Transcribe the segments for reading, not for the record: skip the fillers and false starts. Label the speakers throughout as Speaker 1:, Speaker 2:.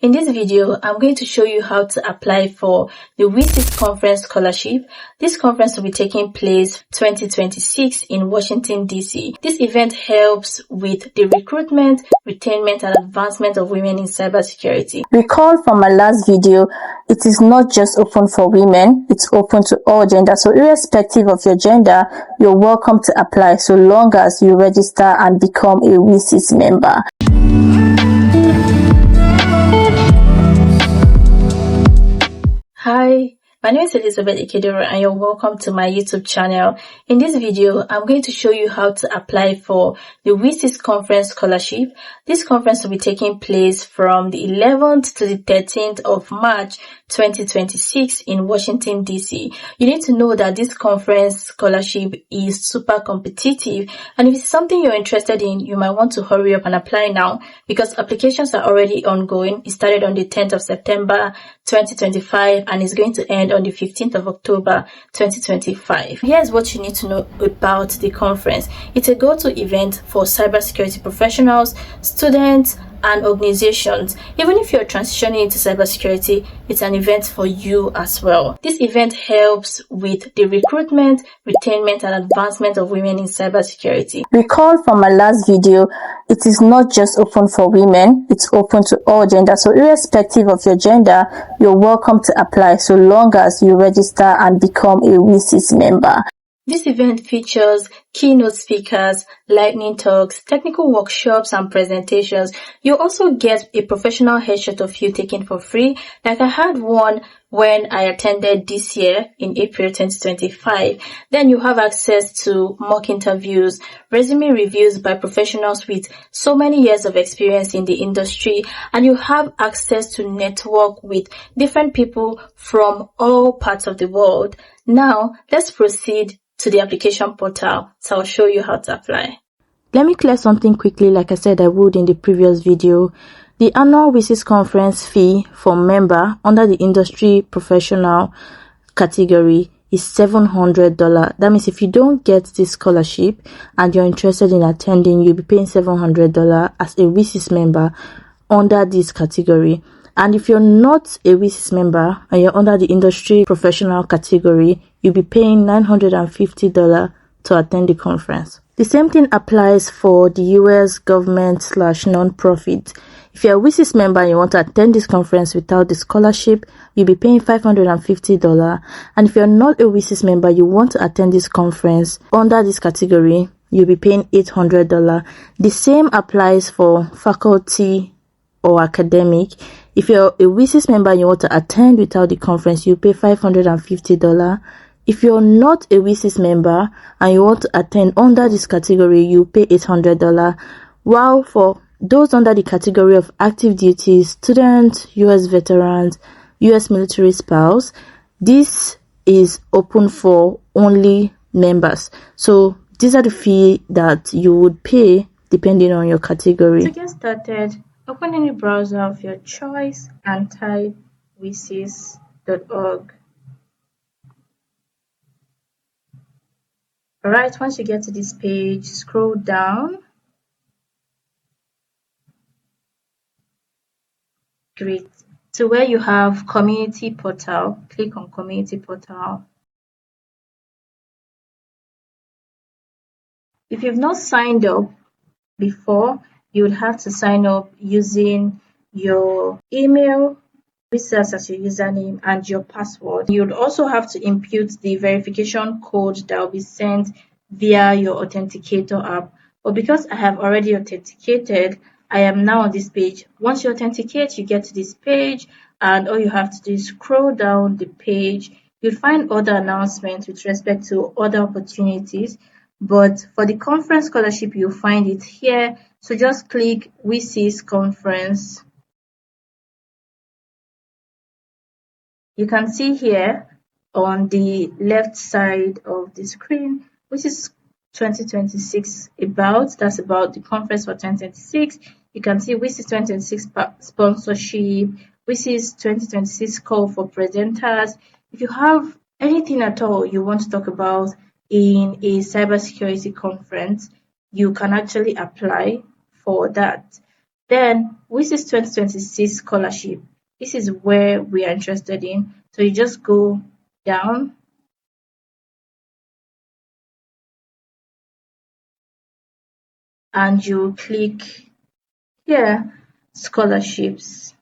Speaker 1: In this video, I'm going to show you how to apply for the WiCyS Conference Scholarship. This conference will be taking place 2026 in Washington, D.C. This event helps with the recruitment, retainment, and advancement of women in cybersecurity. Recall from my last video, it is not just open for women, it's open to all genders. So irrespective of your gender, you're welcome to apply so long as you register and become a WiCyS member. Hi, my name is Elizabeth Ekedoro and you're welcome to my YouTube channel. In this video, I'm going to show you how to apply for the WiCyS Conference Scholarship. This conference will be taking place from the 11th to the 13th of March 2026 in Washington, D.C. You need to know that this conference scholarship is super competitive, and if it's something you're interested in, you might want to hurry up and apply now because applications are already ongoing. It started on the 10th of September 2025 and is going to end on the 15th of October 2025. Here's what you need to know about the conference. It's a go-to event for cybersecurity professionals, students, and organizations. Even if you're transitioning into cybersecurity, it's an event for you as well. This event helps with the recruitment, retainment, and advancement of women in cybersecurity. Recall from my last video, it is not just open for women, it's open to all genders. So irrespective of your gender, you're welcome to apply so long as you register and become a WiCyS member. This event features keynote speakers, lightning talks, technical workshops, and presentations. You also get a professional headshot of you taken for free, like I had one when I attended this year in April 2025. Then you have access to mock interviews, resume reviews by professionals with so many years of experience in the industry, and you have access to network with different people from all parts of the world. Now, let's proceed to the application portal, so I'll show you how to apply. Let me clear something quickly like I said I would in the previous video. The annual WiCyS conference fee for member under the industry professional category is $700. That means if you don't get this scholarship and you're interested in attending, you'll be paying $700 as a WiCyS member under this category. And if you're not a WiCyS member and you're under the industry professional category, you'll be paying $950 to attend the conference. The same thing applies for the US government / non-profit. If you're a WiCyS member and you want to attend this conference without the scholarship, you'll be paying $550. And if you're not a WiCyS member, you want to attend this conference under this category, you'll be paying $800. The same applies for faculty or academic. If you're a WiCyS member and you want to attend without the conference, you pay $550. If you're not a WiCyS member and you want to attend under this category, you pay $800. While for those under the category of active duty, students, US veterans, US military spouse, this is open for only members. So these are the fees that you would pay depending on your category. To get started, open any browser of your choice and type WiCyS.org. Alright, once you get to this page, scroll down. Great. To where you have Community Portal, click on Community Portal. If you've not signed up before, you would have to sign up using your email, WiCyS as your username, and your password. You would also have to input the verification code that will be sent via your authenticator app. But because I have already authenticated, I am now on this page. Once you authenticate, you get to this page, and all you have to do is scroll down the page. You'll find other announcements with respect to other opportunities. But for the conference scholarship, you'll find it here. So just click WiCyS Conference. You can see here on the left side of the screen, which is 2026 that's about the conference for 2026. You can see WiCyS 2026 sponsorship, WiCyS 2026 call for presenters. If you have anything at all you want to talk about in a cybersecurity conference, you can actually apply for that. Then WiCyS 2026 scholarship. This is where we are interested in. So you just go down and you click here, scholarships.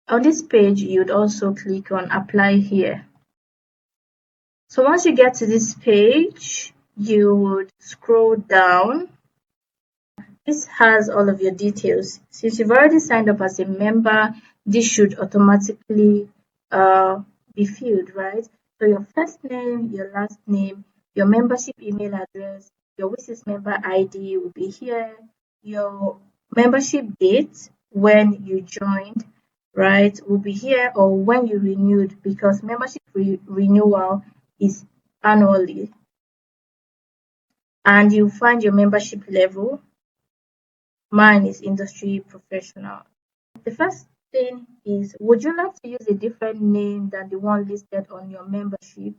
Speaker 1: On this page, you'd also click on apply here. So once you get to this page, you would scroll down. This has all of your details. Since you've already signed up as a member, this should automatically be filled, right? So your first name, your last name, your membership email address, your WiCyS member ID will be here, your membership date when you joined, right, will be here, or when you renewed, because membership renewal is annually. And you find your membership level. Mine is industry professional. The first thing is, would you like to use a different name than the one listed on your membership?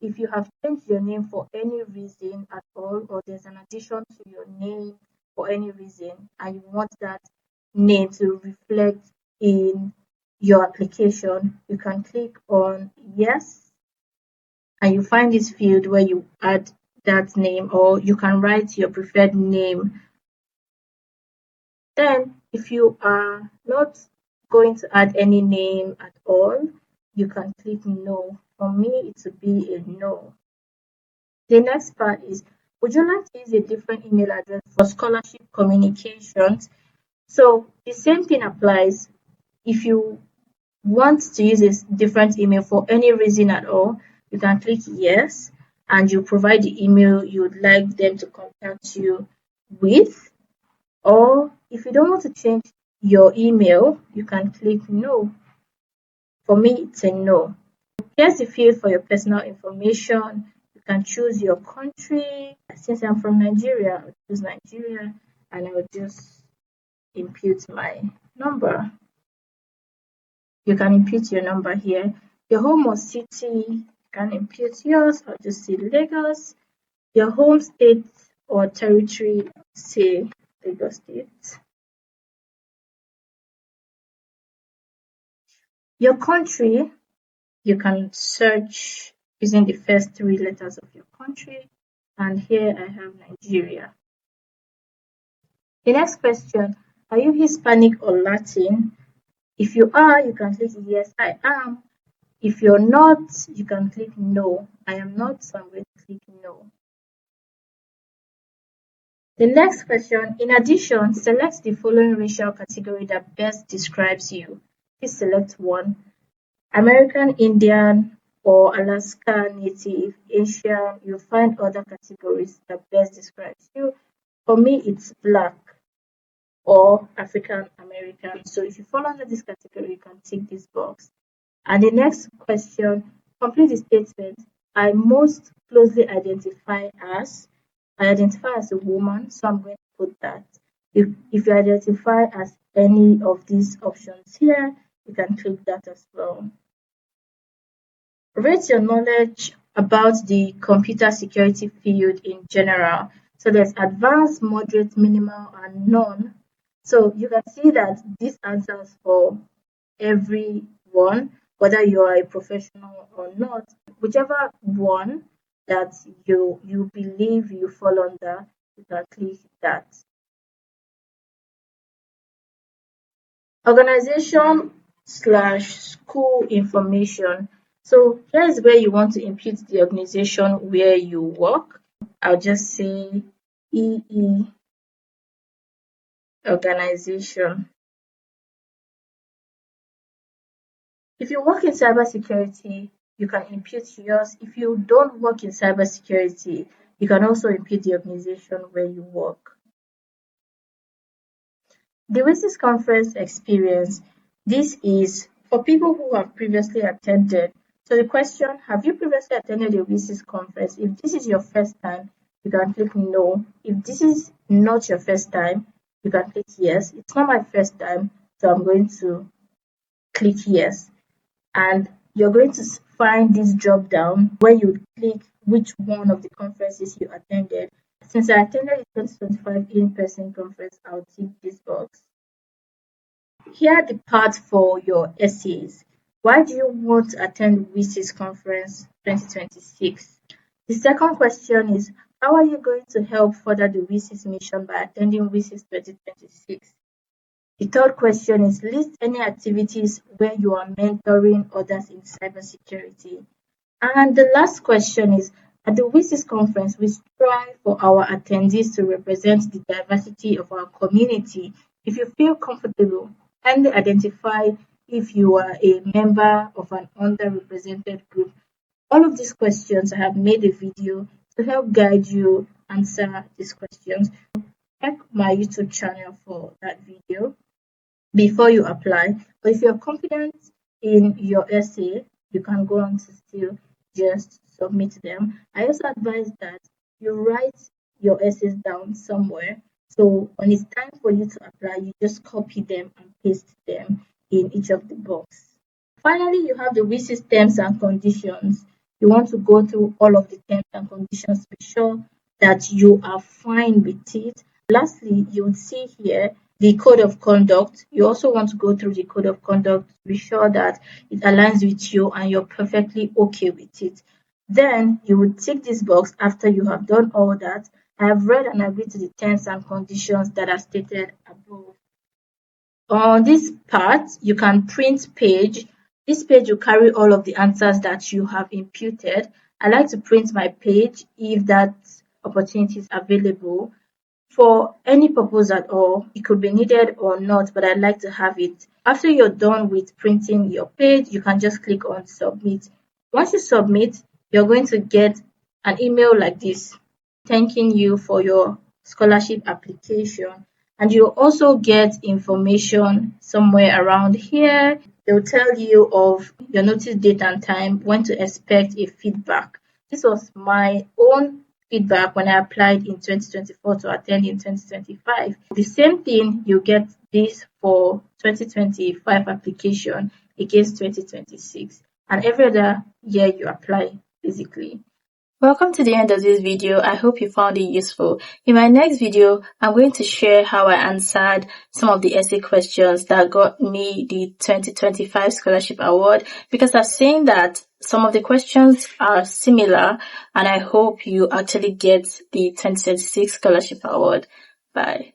Speaker 1: If you have changed your name for any reason at all, or there's an addition to your name for any reason, and you want that name to reflect in your application, you can click on yes, and you find this field where you add that name, or you can write your preferred name. Then, if you are not going to add any name at all, you can click no. For me, it will be a no. The next part is, would you like to use a different email address for scholarship communications? So the same thing applies. If you want to use a different email for any reason at all, you can click yes, and you provide the email you would like them to contact you with. Or if you don't want to change your email, you can click no. For me, it's a no. Here's the field for your personal information. You can choose your country. Since I'm from Nigeria, I'll choose Nigeria, and I'll just input my number. You can input your number here. Your home or city, you can input yours. I'll just say Lagos. Your home state or territory, say Lagos State. Your country, you can search using the first three letters of your country, and here I have Nigeria. The next question, are you Hispanic or Latin? If you are, you can click yes, I am. If you're not, you can click no. I am not, so I'm going to click no. The next question, in addition, select the following racial category that best describes you. Please select one. American Indian or Alaska Native, Asian, you'll find other categories that best describes you. For me, it's Black or African American. So if you fall under this category, you can tick this box. And the next question, complete the statement. I most closely identify as. I identify as a woman, so I'm going to put that. If you identify as any of these options here, you can click that as well. Rate your knowledge about the computer security field in general. So there's advanced, moderate, minimal, and none. So you can see that this answers for everyone, whether you are a professional or not. Whichever one that you believe you fall under, you can click that. Organization/school information. So here's where you want to input the organization where you work. I'll just say EE organization. If you work in cybersecurity, you can input yours. If you don't work in cybersecurity, you can also input the organization where you work. The WiCyS conference experience. This is for people who have previously attended. So the question, have you previously attended a WiCyS conference? If this is your first time, you can click no. If this is not your first time, you can click yes. It's not my first time, so I'm going to click yes. And you're going to find this drop down where you click which one of the conferences you attended. Since I attended the 2025 in-person conference, I'll tick this box. Here are the parts for your essays. Why do you want to attend WiCyS Conference 2026? The second question is, how are you going to help further the WiCyS mission by attending WiCyS 2026? The third question is, list any activities where you are mentoring others in cybersecurity. And the last question is, at the WiCyS conference, we strive for our attendees to represent the diversity of our community. If you feel comfortable, kindly identify if you are a member of an underrepresented group. All of these questions, I have made a video to help guide you answer these questions. Check my YouTube channel for that video before you apply. But if you're confident in your essay, you can go on to still just submit them. I also advise that you write your essays down somewhere. So when it's time for you to apply, you just copy them and paste them in each of the boxes. Finally, you have the WiCyS terms and conditions. You want to go through all of the terms and conditions to be sure that you are fine with it. Lastly, you would see here the code of conduct. You also want to go through the code of conduct to be sure that it aligns with you and you're perfectly okay with it. Then you would tick this box after you have done all that. I have read and agreed to the terms and conditions that are stated above. On this part, you can print page. This page will carry all of the answers that you have imputed. I like to print my page if that opportunity is available. For any purpose at all, it could be needed or not, but I'd like to have it. After you're done with printing your page, you can just click on submit. Once you submit, you're going to get an email like this, thanking you for your scholarship application. And you'll also get information somewhere around here. They'll tell you of your notice date and time, when to expect a feedback. This was my own feedback when I applied in 2024 to attend in 2025. The same thing, you get this for 2025 application against 2026 and every other year you apply basically. Welcome to the end of this video. I hope you found it useful. In my next video, I'm going to share how I answered some of the essay questions that got me the 2025 Scholarship Award, because I've seen that some of the questions are similar and I hope you actually get the 2026 Scholarship Award. Bye.